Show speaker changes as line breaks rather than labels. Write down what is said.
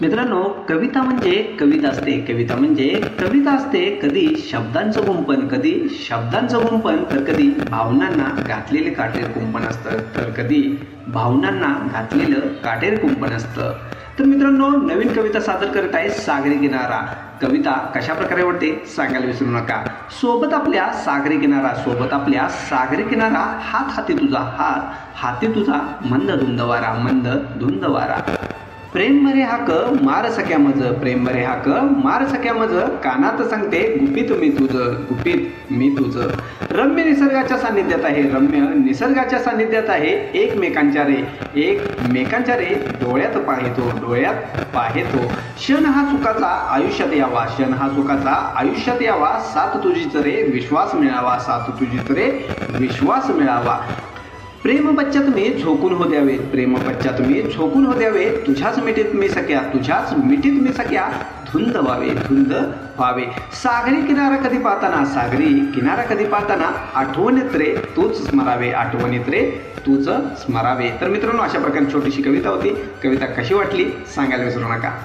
मित्रांनो, कविता असते. कविता म्हणजे कविता असते. कधी शब्दांचं गुंफन, तर कधी भावनांना घातलेले काटेर कुंपण असतं, तर कधी भावनांना घातलेलं काटेर कुंपण असतं. तर मित्रांनो, नवीन कविता सादर करत आहे सागरी किनारा. कविता कशा प्रकारे वाटते सांगायला विसरू नका. सोबत आपल्या सागरी किनारा, हात हाती तुझा मंद धुंद वारा. प्रेम भरे हाक मार सख्या मज, कानात सांगते गुपित मी तुझं. रम्य निसर्गाच्या सानिध्यात आहे, एकमेकांच्या रे डोळ्यात पाहेतो. क्षण हा सुखाचा आयुष्यात यावा, साथ तुझीच रे विश्वास मिळावा. प्रेम बच्चात मी झोकून हो द्यावे, तुझ्याच मिठीत मी सख्या धुंद व्हावे. सागरी किनारा कधी पाहताना आठवणीत रे तूच स्मरावे. तर मित्रांनो, अशा प्रकारे छोटीशी कविता होती. कविता कशी वाटली सांगायला विसरू नका.